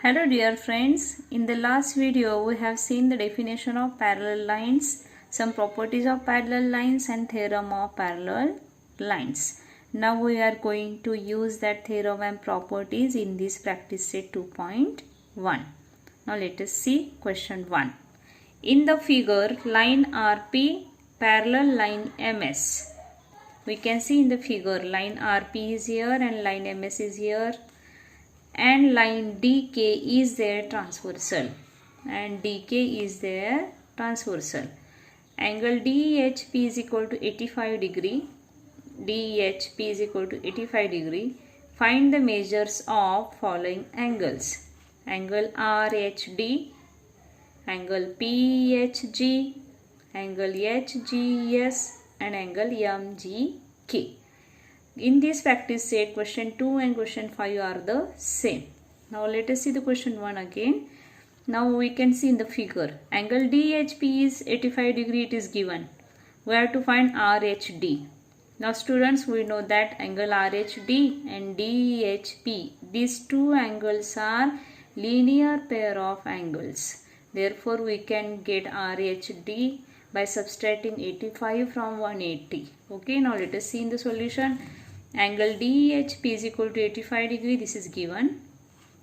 Hello dear friends, in the last video we have seen the definition of parallel lines, some properties of parallel lines and theorem of parallel lines. Now we are going to use that theorem and properties in this practice set 2.1. Now let us see question 1. In the figure, line RP parallel line MS. We can see in the figure line RP is here and line MS is here. And line DK is their transversal, and DK is their transversal. Angle DHP is equal to 85 degree. DHP is equal to 85 degree. Find the measures of following angles: angle RHD, angle PHG, angle HGS, and angle MGK. In this practice set, question 2 and question 5 are the same. Now let us see the question 1 again. Now we can see in the figure, angle DHP is 85 degree, it is given. We have to find RHD. Now students, we know that angle RHD and DHP, these two angles are linear pair of angles. Therefore we can get RHD by subtracting 85 from 180. Okay, now let us see in the solution. Angle DHP is equal to 85 degree, this is given.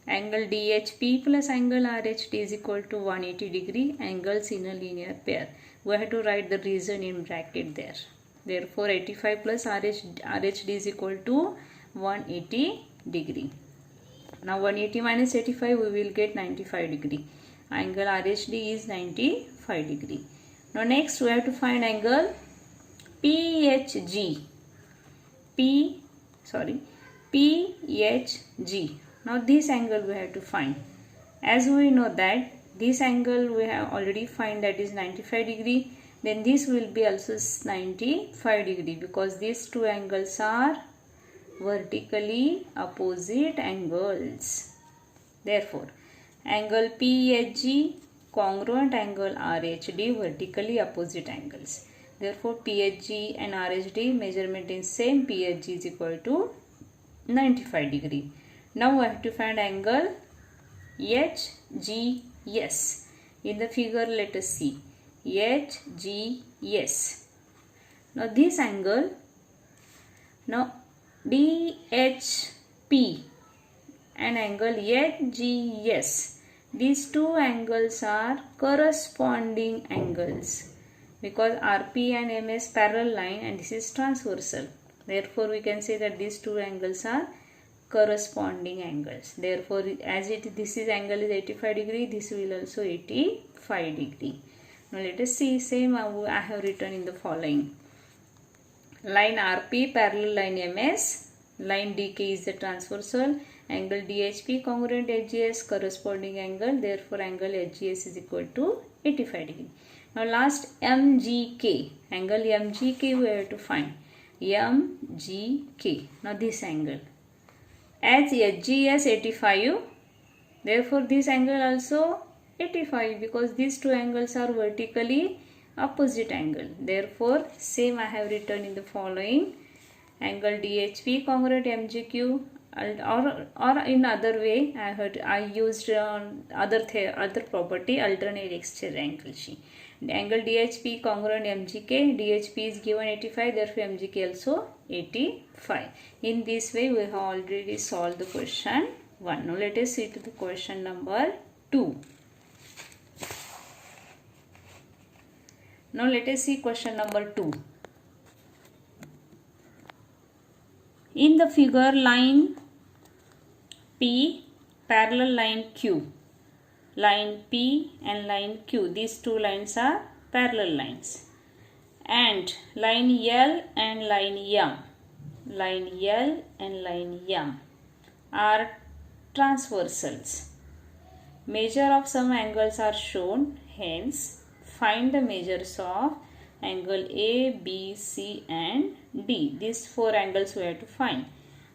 Angle DHP plus angle RHD is equal to 180 degree, angles in a linear pair. We have to write the reason in bracket there. Therefore 85 plus RHD is equal to 180 degree. Now 180 minus 85 we will get 95 degree. Angle RHD is 95 degree. Now next we have to find angle PHG. PHG. Now this angle we have to find. As we know that this angle we have already find, that is 95 degree. Then this will be also 95 degree because these two angles are vertically opposite angles. Therefore, angle PHG congruent angle RHD vertically opposite angles. Therefore, PHG and RHD measurement is same. PHG is equal to 95 degree. Now we have to find angle HGS. In the figure, let us see HGS. Now this angle, now DHP and angle HGS, these two angles are corresponding angles because RP and MS parallel line and this is transversal. Therefore we can say that these two angles are corresponding angles. Therefore as this is angle is 85 degree, this will also 85 degree. Now let us see, same I have written in the following. Line RP parallel line MS, line DK is the transversal, angle DHP congruent HGS corresponding angle, therefore angle HGS is equal to 85 degree. Now last MGK, angle MGK we have to find. MGK, now this angle. As HGS 85, therefore this angle also 85 because these two angles are vertically opposite angle. Therefore same I have written in the following. Angle DHP congruent MGQ, or in other way I used other property, alternate exterior angle G. Angle DHP congruent MGK, DHP is given 85, therefore MGK also 85. In this way we have already solved the question 1. Now let us see to the question number 2. Now let us see question number 2. In the figure, line P parallel line Q. Line P and line Q, these two lines are parallel lines. And line L and line M. Line L and line M are transversals. Measure of some angles are shown, hence find the measures of angle A, B, C and D. These four angles we have to find.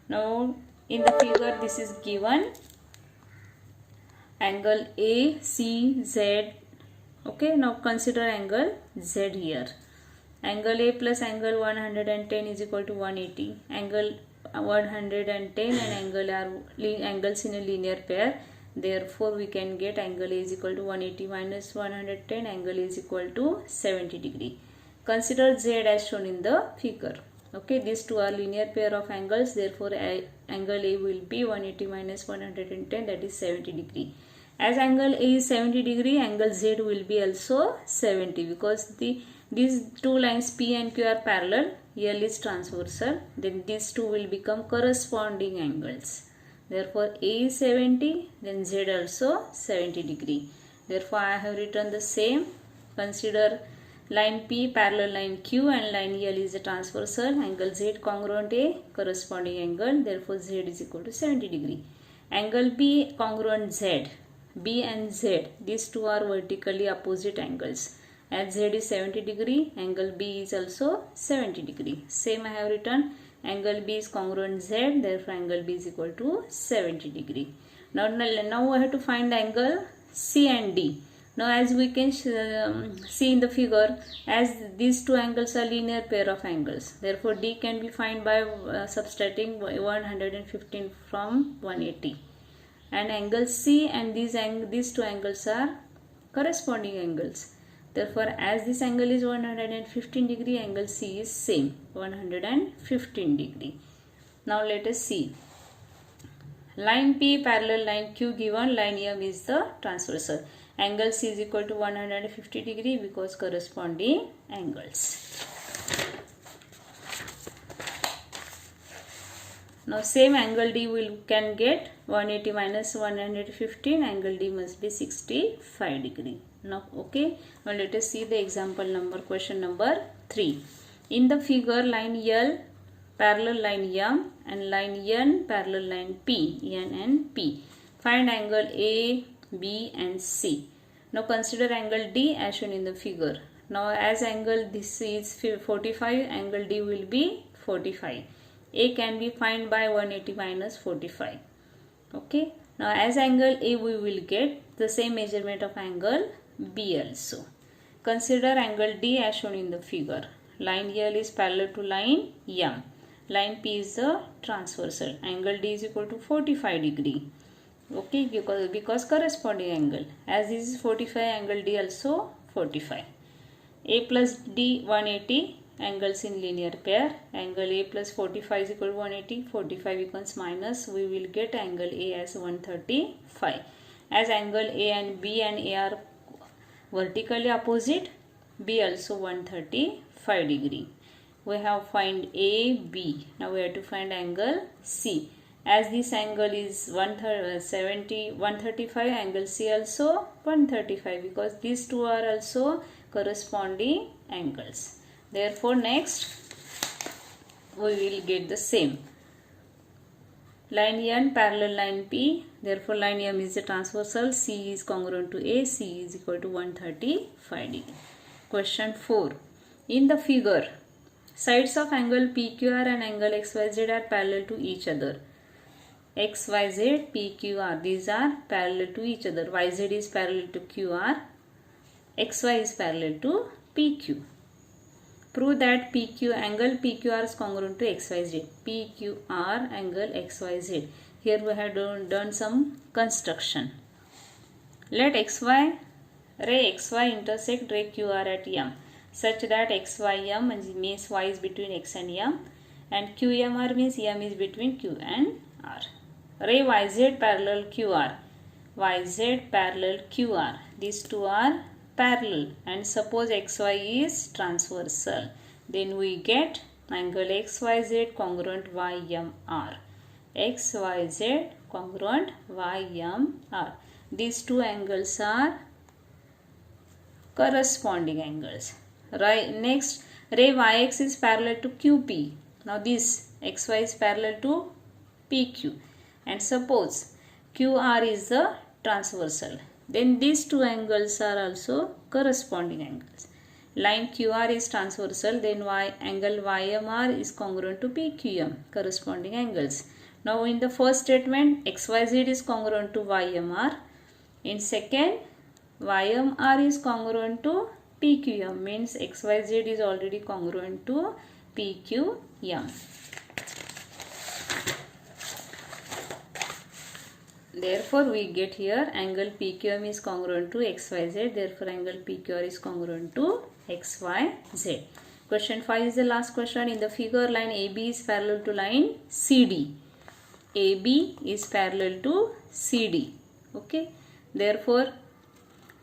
Now in the figure this is given angle ACZ. Okay, now consider angle Z here. Angle A plus angle 110 is equal to 180. Angle 110 and angle are angles in a linear pair. Therefore, we can get angle A is equal to 180 minus 110. Angle A is equal to 70 degree. Consider Z as shown in the figure. Okay, these two are linear pair of angles. Therefore, angle A will be 180 minus 110, that is 70 degree. As angle A is 70 degree, angle Z will be also 70 because these two lines P and Q are parallel. L is transversal. Then these two will become corresponding angles. Therefore, A is 70, then Z also 70 degree. Therefore, I have written the same. Consider line P parallel line Q and line L is a transversal. Angle Z congruent A, corresponding angle. Therefore, Z is equal to 70 degree. Angle B congruent Z. B and Z, these two are vertically opposite angles. As Z is 70 degree, angle B is also 70 degree. Same I have written. Angle B is congruent Z, therefore angle B is equal to 70 degree. Now I have to find the angle C and D. Now as we can see in the figure, as these two angles are linear pair of angles, therefore D can be found by subtracting 115 from 180. And angle C and these two angles are corresponding angles. Therefore, as this angle is 115 degree, angle C is same, 115 degree. Now let us see. Line P parallel line Q given, line M is the transversal. Angle C is equal to 150 degree because corresponding angles. Now same angle D can get 180 minus 115, angle D must be 65 degree. Now okay, now let us see the example question number 3. In the figure, line L parallel line M and line N parallel line P, N and P. Find angle A, B and C. Now consider angle D as shown in the figure. Now as angle this is 45, angle D will be 45. A can be found by 180 minus 45. Okay. Now as angle A we will get the same measurement of angle B also. Consider angle D as shown in the figure. Line L is parallel to line M. Line P is the transversal. Angle D is equal to 45 degree. Okay, because corresponding angle. As this is 45, angle D also 45. A plus D 180. Angles in linear pair. Angle A plus 45 is equal to 180. 45 becomes minus. We will get angle A as 135. As angle A and B and A are vertically opposite, B also 135 degree. We have find A, B. Now we have to find angle C. As this angle is 135, angle C also 135 because these two are also corresponding angles. Therefore, next we will get the same. Line N parallel line P. Therefore, line M is the transversal. C is congruent to A. C is equal to 135 degree. Question 4. In the figure, sides of angle PQR and angle XYZ are parallel to each other. XYZ, PQR, these are parallel to each other. YZ is parallel to QR. XY is parallel to PQ. Prove that angle PQR is congruent to XYZ. PQR angle XYZ. Here we have done some construction. Let ray XY intersect ray QR at M such that XYM means Y is between X and M and QMR means M is between Q and R. Ray YZ parallel QR. YZ parallel QR. These two are parallel and suppose XY is transversal. Then we get angle XYZ congruent YMR. XYZ congruent YMR. These two angles are corresponding angles. Right. Next, ray YX is parallel to QP. Now this XY is parallel to PQ. And suppose QR is the transversal. Then these two angles are also corresponding angles. Line QR is transversal, then angle YMR is congruent to PQM, corresponding angles. Now in the first statement, XYZ is congruent to YMR. In second, YMR is congruent to PQM, means XYZ is already congruent to PQM. Therefore, we get here angle PQM is congruent to XYZ. Therefore, angle PQR is congruent to XYZ. Question 5 is the last question. In the figure, line AB is parallel to line CD. AB is parallel to CD. Okay. Therefore,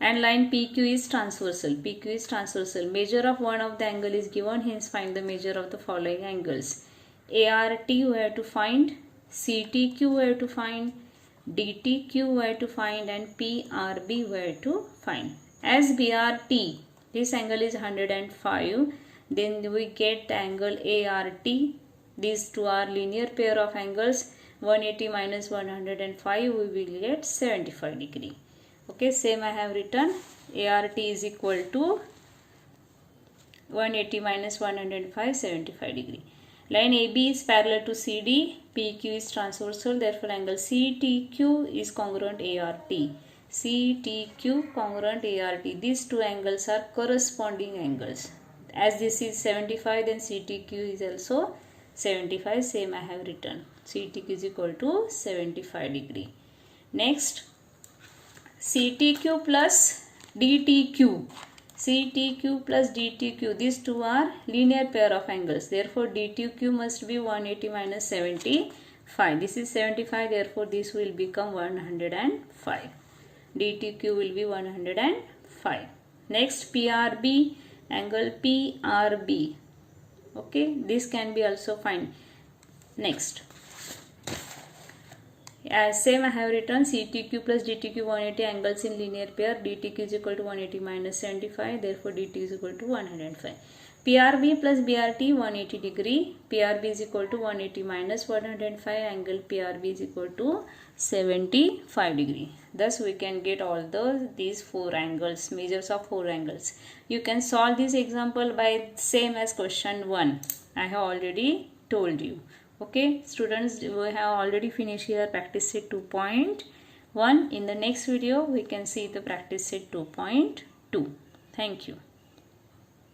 and line PQ is transversal. PQ is transversal. Measure of one of the angle is given. Hence, find the measure of the following angles. ART we have to find. CTQ we have to find. DTQ we have to find, and PRB we have to find. As BRT, this angle is 105, then we get the angle ART. These two are linear pair of angles. 180 minus 105, we will get 75 degree. Okay, same I have written. ART is equal to 180 minus 105, 75 degree. Line AB is parallel to CD. PQ is transversal. Therefore, angle CTQ is congruent ART. CTQ congruent ART. These two angles are corresponding angles. As this is 75, then CTQ is also 75. Same I have written. CTQ is equal to 75 degree. Next, CTQ plus DTQ. CTQ plus DTQ, these two are linear pair of angles. Therefore, DTQ must be 180 minus 75. This is 75, therefore this will become 105. DTQ will be 105. Next, PRB, angle PRB. Okay, this can be also found. Next, as same I have written, CTQ plus DTQ 180 angles in linear pair. DTQ is equal to 180 minus 75. Therefore, DT is equal to 105. PRB plus BRT 180 degree. PRB is equal to 180 minus 105. Angle PRB is equal to 75 degree. Thus, we can get all these four angles, measures of four angles. You can solve this example by same as question 1. I have already told you. Okay, students, we have already finished here practice set 2.1. In the next video, we can see the practice set 2.2. Thank you.